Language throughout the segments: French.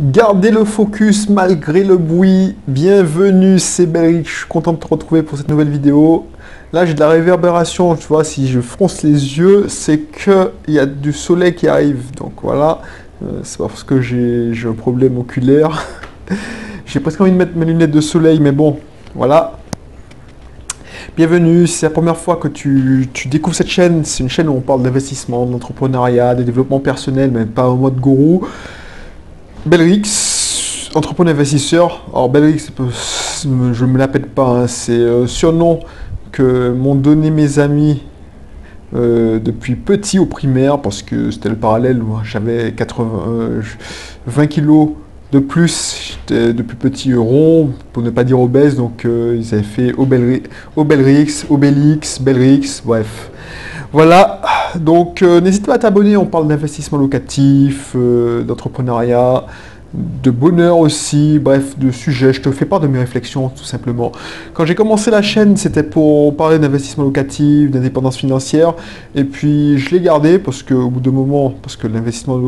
Gardez le focus malgré le bruit. Bienvenue, c'est Belric. Je suis content de te retrouver pour cette nouvelle vidéo. Là, j'ai de la réverbération. Tu vois, si je fronce les yeux, c'est que il y a du soleil qui arrive. Donc voilà, c'est pas parce que j'ai un problème oculaire. J'ai presque envie de mettre mes lunettes de soleil, mais bon, voilà. Bienvenue, si c'est la première fois que tu découvres cette chaîne. C'est une chaîne où on parle d'investissement, d'entrepreneuriat, de développement personnel, mais pas en mode gourou. Belrix, entrepreneur investisseur. Alors Belrix, je ne me la pète pas, hein, c'est surnom que m'ont donné mes amis depuis petit au primaire, parce que c'était le parallèle où j'avais 20 kilos de plus, j'étais depuis petit rond, pour ne pas dire obèse, donc ils avaient fait Obelrix, Obélix, Belrix, bref. Voilà, donc n'hésite pas à t'abonner, on parle d'investissement locatif, d'entrepreneuriat, de bonheur aussi, bref, de sujets. Je te fais part de mes réflexions, tout simplement. Quand j'ai commencé la chaîne, c'était pour parler d'investissement locatif, d'indépendance financière, et puis je l'ai gardé parce qu'au bout d'un moment, parce que l'investissement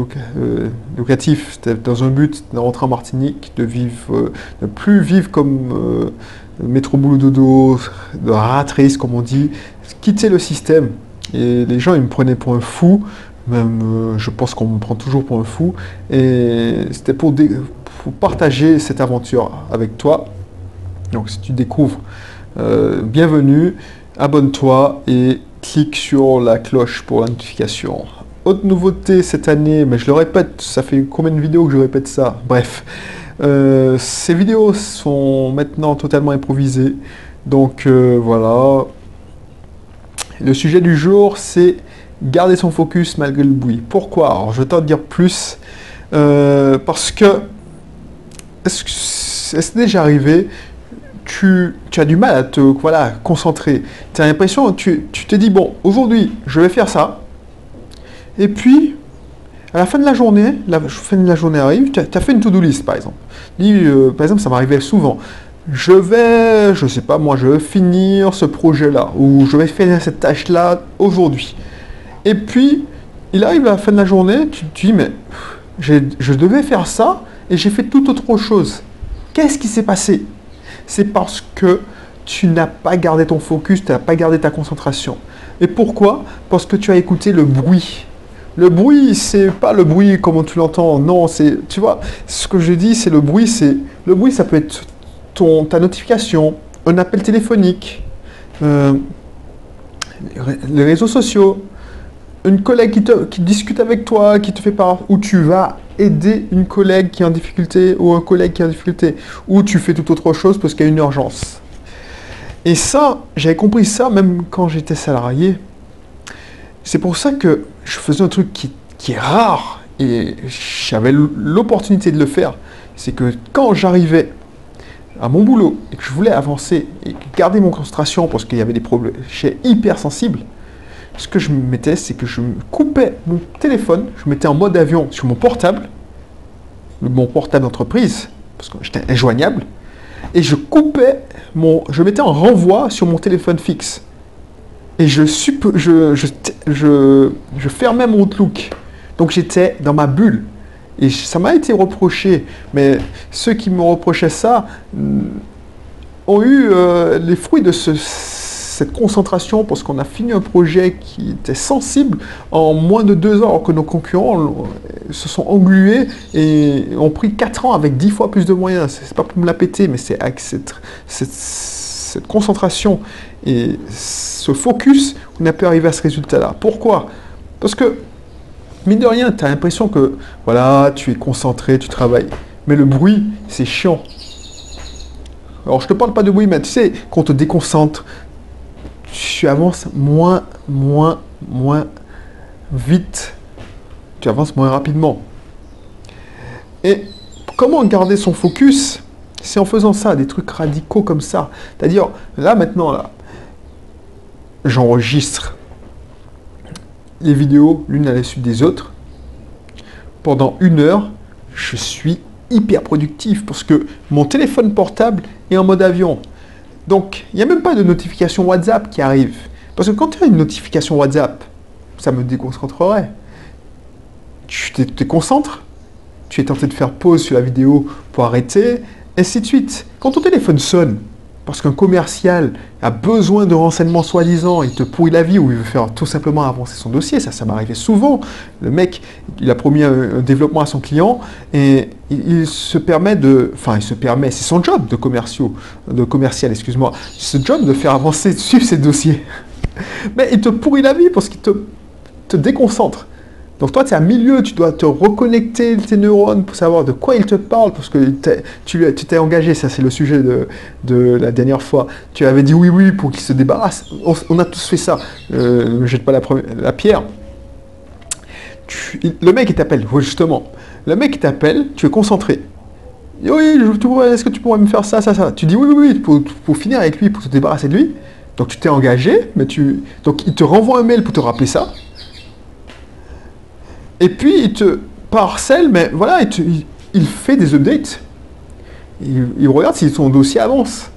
locatif, c'était dans un but de rentrer en Martinique, de vivre, de plus vivre comme métro boulot dodo, de rat race, comme on dit, quitter le système. Et les gens, ils me prenaient pour un fou, même je pense qu'on me prend toujours pour un fou. Et c'était pour partager cette aventure avec toi. Donc si tu découvres, bienvenue, abonne-toi et clique sur la cloche pour la notification. Autre nouveauté cette année, mais je le répète, ça fait combien de vidéos que je répète ça? Bref, ces vidéos sont maintenant totalement improvisées. Donc voilà. Le sujet du jour, c'est garder son focus malgré le bruit. Pourquoi? Alors, je vais t'en dire plus. Parce que, est-ce que c'est déjà arrivé, tu as du mal à te concentrer. Tu as l'impression, tu te dis, bon, aujourd'hui, je vais faire ça. Et puis, à la fin de la journée, arrive, tu as fait une to-do list, par exemple. Par exemple, ça m'arrivait souvent. Je sais pas, moi, je vais finir ce projet-là, ou je vais finir cette tâche-là aujourd'hui. Et puis, il arrive à la fin de la journée, tu te dis, mais je devais faire ça, et j'ai fait toute autre chose. Qu'est-ce qui s'est passé? C'est parce que tu n'as pas gardé ton focus, tu n'as pas gardé ta concentration. Et pourquoi? Parce que tu as écouté le bruit. Le bruit, c'est pas le bruit comme tu l'entends, non, c'est, tu vois, ce que je dis, c'est le bruit, ça peut être ta notification, un appel téléphonique, les réseaux sociaux, une collègue qui discute avec toi, qui te fait part, ou tu vas aider une collègue qui est en difficulté, ou un collègue qui est en difficulté, ou tu fais tout autre chose parce qu'il y a une urgence. Et ça, j'avais compris ça même quand j'étais salarié. C'est pour ça que je faisais un truc qui est rare, et j'avais l'opportunité de le faire. C'est que quand j'arrivais à mon boulot et que je voulais avancer et garder mon concentration parce qu'il y avait des problèmes, j'étais hyper sensible, ce que je me mettais, c'est que je coupais mon téléphone, je mettais en mode avion sur mon portable d'entreprise, parce que j'étais injoignable, et je mettais en renvoi sur mon téléphone fixe. Et je fermais mon Outlook. Donc j'étais dans ma bulle. Et ça m'a été reproché, mais ceux qui me reprochaient ça ont eu les fruits de cette concentration, parce qu'on a fini un projet qui était sensible en moins de 2 ans, alors que nos concurrents se sont englués et ont pris 4 ans avec 10 fois plus de moyens. C'est pas pour me la péter, mais c'est avec cette concentration et ce focus qu'on a pu arriver à ce résultat-là. Pourquoi? Parce que mine de rien, tu as l'impression que, voilà, tu es concentré, tu travailles. Mais le bruit, c'est chiant. Alors, je te parle pas de bruit, mais tu sais, quand on te déconcentre, tu avances moins vite. Tu avances moins rapidement. Et comment garder son focus? C'est en faisant ça, des trucs radicaux comme ça. C'est-à-dire, là, maintenant, là, j'enregistre les vidéos l'une à la suite des autres. Pendant 1 heure, je suis hyper productif parce que mon téléphone portable est en mode avion. Donc, il n'y a même pas de notification WhatsApp qui arrive. Parce que quand tu as une notification WhatsApp, ça me déconcentrerait. Tu te concentres, tu es tenté de faire pause sur la vidéo pour arrêter, ainsi de suite. Quand ton téléphone sonne, parce qu'un commercial a besoin de renseignements soi-disant, il te pourrit la vie ou il veut faire tout simplement avancer son dossier, ça m'arrivait souvent. Le mec, il a promis un développement à son client et il se permet de... Enfin, il se permet, c'est son job de commercial, excuse-moi. C'est ce job de faire avancer, de suivre ses dossiers. Mais il te pourrit la vie parce qu'il te déconcentre. Donc toi, tu es à milieu, tu dois te reconnecter tes neurones pour savoir de quoi il te parle, parce que tu t'es engagé, ça c'est le sujet de la dernière fois. Tu avais dit oui pour qu'il se débarrasse. On a tous fait ça. Ne jette pas la pierre. Le mec il t'appelle, oui, justement. Le mec il t'appelle, tu es concentré. Oui, est-ce que tu pourrais me faire ça. Tu dis oui, pour finir avec lui, pour te débarrasser de lui. Donc tu t'es engagé, donc il te renvoie un mail pour te rappeler ça. Et puis, il te harcèle, mais voilà, il fait des updates. Il regarde si son dossier avance.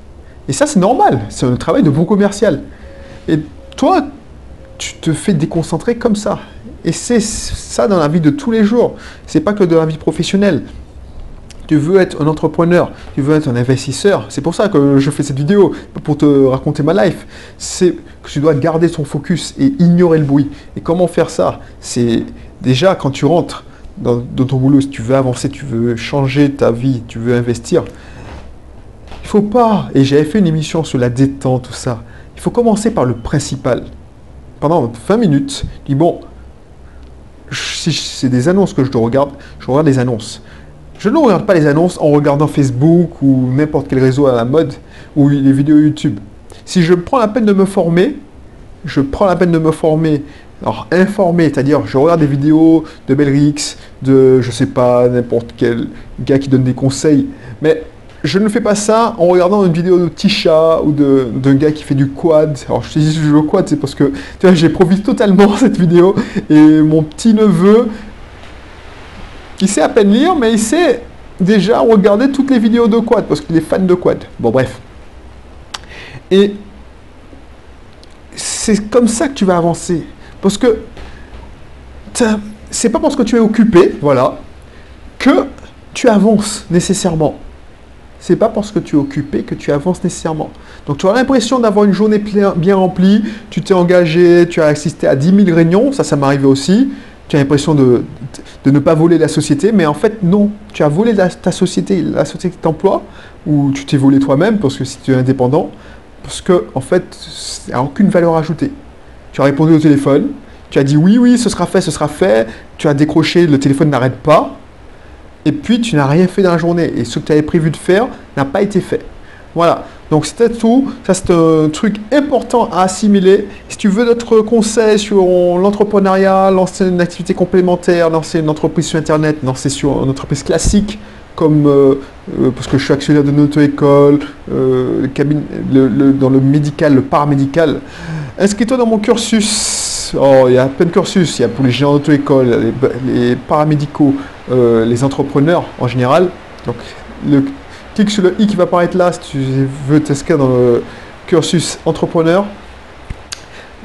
Et ça, c'est normal. C'est un travail de bon commercial. Et toi, tu te fais déconcentrer comme ça. Et c'est ça dans la vie de tous les jours. C'est pas que dans la vie professionnelle. Tu veux être un entrepreneur, tu veux être un investisseur. C'est pour ça que je fais cette vidéo, pour te raconter ma life. C'est que tu dois garder ton focus et ignorer le bruit. Et comment faire ça? C'est déjà quand tu rentres dans ton boulot, si tu veux avancer, tu veux changer ta vie, tu veux investir, il faut pas, et j'avais fait une émission sur la détente, tout ça, il faut commencer par le principal. Pendant 20 minutes, je dis bon, si c'est des annonces que je regarde les annonces. Je ne regarde pas les annonces en regardant Facebook ou n'importe quel réseau à la mode ou les vidéos YouTube. Si je prends la peine de me former, alors informer, c'est-à-dire je regarde des vidéos de Belrix, de je sais pas, n'importe quel gars qui donne des conseils, mais je ne fais pas ça en regardant une vidéo de Tisha ou d'un gars qui fait du quad. Alors je te dis le quad, c'est parce que tu vois, j'improvise totalement cette vidéo et mon petit neveu, il sait à peine lire, mais il sait déjà regarder toutes les vidéos de quad parce qu'il est fan de quad. Bon bref. Et c'est comme ça que tu vas avancer. Parce que c'est pas parce que tu es occupé, voilà, que tu avances nécessairement. C'est pas parce que tu es occupé que tu avances nécessairement. Donc tu as l'impression d'avoir une journée bien remplie, tu t'es engagé, tu as assisté à 10 000 réunions, ça m'arrivait aussi. Tu as l'impression de ne pas voler la société, mais en fait non, tu as volé ta société, la société qui t'emploie, ou tu t'es volé toi-même parce que si tu es indépendant, parce que en fait, il n'y a aucune valeur ajoutée. Tu as répondu au téléphone, tu as dit oui, ce sera fait, tu as décroché, le téléphone n'arrête pas, et puis tu n'as rien fait dans la journée, et ce que tu avais prévu de faire n'a pas été fait. Voilà, donc c'était tout, ça c'est un truc important à assimiler. Si tu veux d'autres conseils sur l'entrepreneuriat, lancer une activité complémentaire, lancer une entreprise sur Internet, lancer sur une entreprise classique, comme parce que je suis actionnaire d'une auto-école, dans le médical, le paramédical, inscris-toi dans mon cursus. Oh, il y a plein de cursus, il y a pour les géants d'auto-école, les paramédicaux, les entrepreneurs en général. Donc, clique sur le i qui va apparaître là si tu veux t'inscrire dans le cursus entrepreneur.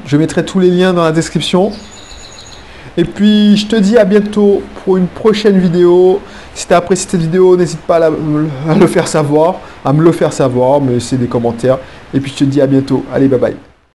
Je mettrai tous les liens dans la description. Et puis, je te dis à bientôt pour une prochaine vidéo. Si tu as apprécié cette vidéo, n'hésite pas à me le faire savoir, me laisser des commentaires. Et puis, je te dis à bientôt. Allez, bye bye.